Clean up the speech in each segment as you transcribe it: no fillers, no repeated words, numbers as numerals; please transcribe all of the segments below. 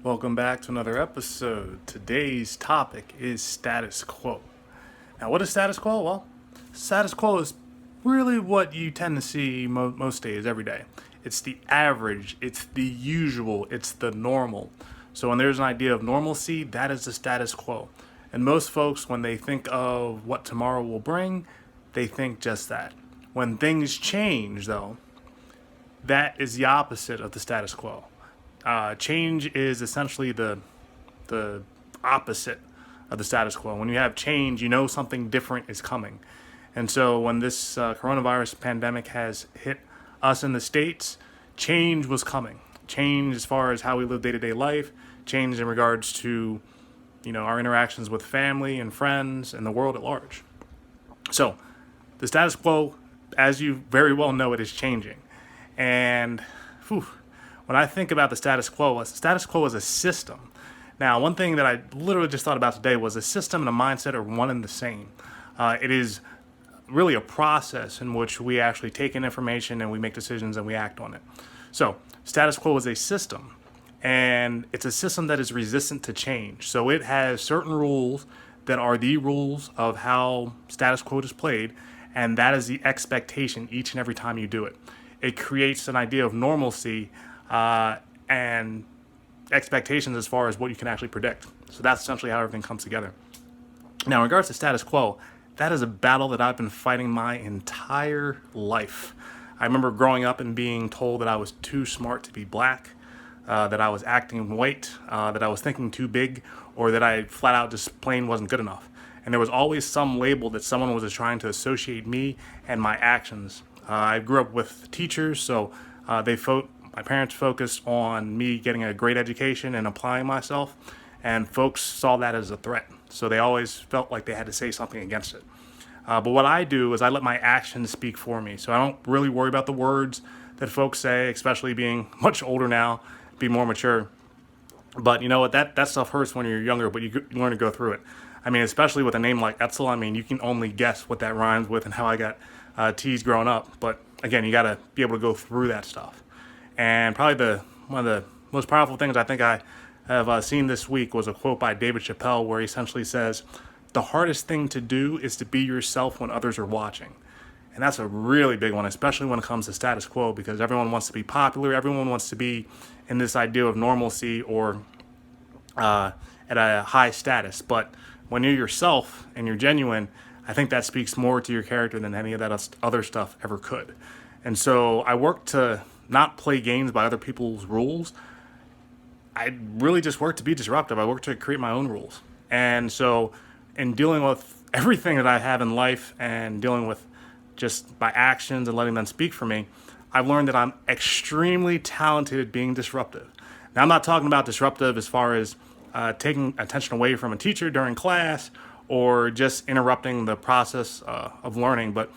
Welcome back to another episode. Today's topic is status quo. Now, what is status quo? Well, status quo is really what you tend to see most days, every day. It's the average, it's the usual, it's the normal. So, when there's an idea of normalcy, that is the status quo. And most folks, when they think of what tomorrow will bring, they think just that. When things change, though, that is the opposite of the status quo. Change is essentially the opposite of the status quo. When you have change, you know something different is coming. And so when this coronavirus pandemic has hit us in the States, change was coming. Change as far as how we live day-to-day life, change in regards to, our interactions with family and friends and the world at large. So the status quo, as you very well know, it is changing. And when I think about the status quo is a system. Now, one thing that I literally just thought about today was a system and a mindset are one and the same. It is really a process in which we actually take in information and we make decisions and we act on it. So, status quo is a system, and it's a system that is resistant to change. So it has certain rules that are the rules of how status quo is played, and that is the expectation each and every time you do it. It creates an idea of normalcy and expectations as far as what you can actually predict. So that's essentially how everything comes together. Now, in regards to status quo, that is a battle that I've been fighting my entire life. I remember growing up and being told that I was too smart to be black, that I was acting white, that I was thinking too big, or that I flat out just plain wasn't good enough. And there was always some label that someone was trying to associate me and my actions. I grew up with teachers, so my parents focused on me getting a great education and applying myself, and folks saw that as a threat. So they always felt like they had to say something against it. But what I do is I let my actions speak for me. So I don't really worry about the words that folks say, especially being much older now, be more mature. But you know what? That stuff hurts when you're younger, but you learn to go through it. I mean, especially with a name like Etzel, I mean, you can only guess what that rhymes with and how I got teased growing up. But again, you got to be able to go through that stuff. And probably one of the most powerful things I think I have seen this week was a quote by David Chappelle where he essentially says, "The hardest thing to do is to be yourself when others are watching." And that's a really big one, especially when it comes to status quo, because everyone wants to be popular. Everyone wants to be in this idea of normalcy or at a high status. But when you're yourself and you're genuine, I think that speaks more to your character than any of that other stuff ever could. And so I work to not play games by other people's rules. I really just work to be disruptive. I work to create my own rules. And so in dealing with everything that I have in life and dealing with just my actions and letting them speak for me, I've learned that I'm extremely talented at being disruptive. Now, I'm not talking about disruptive as far as taking attention away from a teacher during class or just interrupting the process of learning, but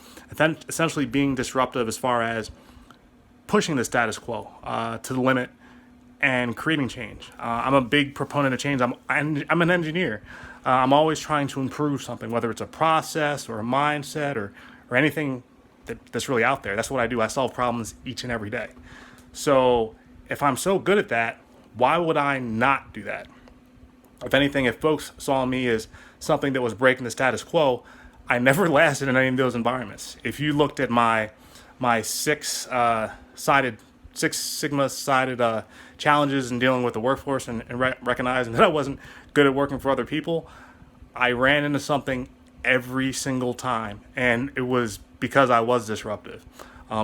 essentially being disruptive as far as pushing the status quo to the limit and creating change. I'm a big proponent of change. I'm an engineer. I'm always trying to improve something, whether it's a process or a mindset or anything that's really out there. That's what I do. I solve problems each and every day. So if I'm so good at that, why would I not do that? If anything, if folks saw me as something that was breaking the status quo, I never lasted in any of those environments. If you looked at my six Sigma sided challenges in dealing with the workforce and recognizing that I wasn't good at working for other people, I ran into something every single time, and it was because I was disruptive,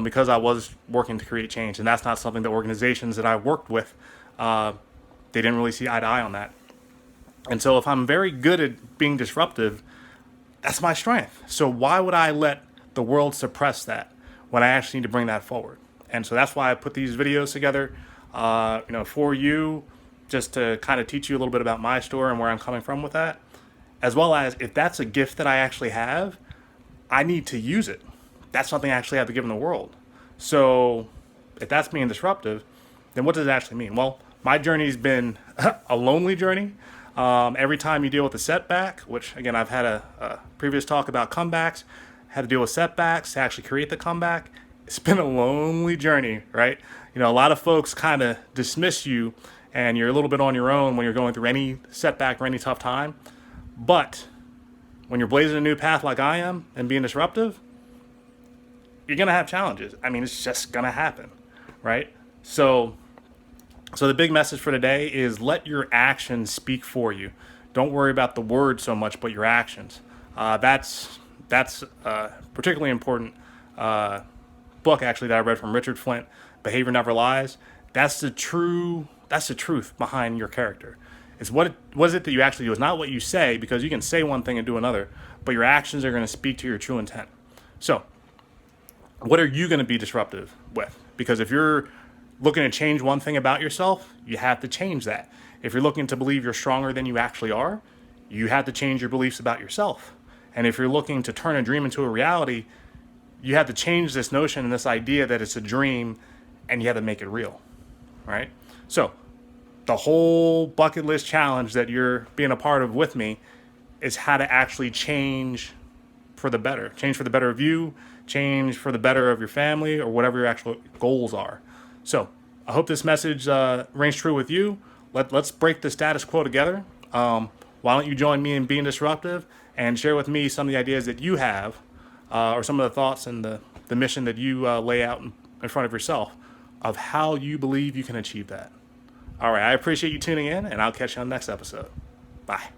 because I was working to create change, and that's not something that organizations that I worked with, they didn't really see eye to eye on that. And so if I'm very good at being disruptive, that's my strength. So why would I let the world suppress that when I actually need to bring that forward? And so that's why I put these videos together, for you, just to kind of teach you a little bit about my story and where I'm coming from with that, as well as if that's a gift that I actually have, I need to use it. That's something I actually have to give in the world. So if that's being disruptive, then what does it actually mean? Well, my journey's been a lonely journey. Every time you deal with a setback, which again, I've had a previous talk about comebacks, had to deal with setbacks to actually create the comeback. It's been a lonely journey, right? A lot of folks kind of dismiss you and you're a little bit on your own when you're going through any setback or any tough time. But when you're blazing a new path like I am and being disruptive, you're going to have challenges. I mean, it's just going to happen, right? So the big message for today is let your actions speak for you. Don't worry about the words so much, but your actions. That's particularly important book actually that I read from Richard Flint, Behavior Never Lies. That's the truth behind your character. It's what is it that you actually do. It's not what you say, because you can say one thing and do another, but your actions are going to speak to your true intent. So what are you going to be disruptive with? Because if you're looking to change one thing about yourself, you have to change that. If you're looking to believe you're stronger than you actually are, you have to change your beliefs about yourself. And if you're looking to turn a dream into a reality, you have to change this notion and this idea that it's a dream, and you have to make it real, right? So the whole bucket list challenge that you're being a part of with me is how to actually change for the better. Change for the better of you, change for the better of your family, or whatever your actual goals are. So I hope this message rings true with you. Let's break the status quo together. Why don't you join me in being disruptive and share with me some of the ideas that you have, or some of the thoughts and the mission that you lay out in front of yourself of how you believe you can achieve that. All right, I appreciate you tuning in, and I'll catch you on the next episode. Bye.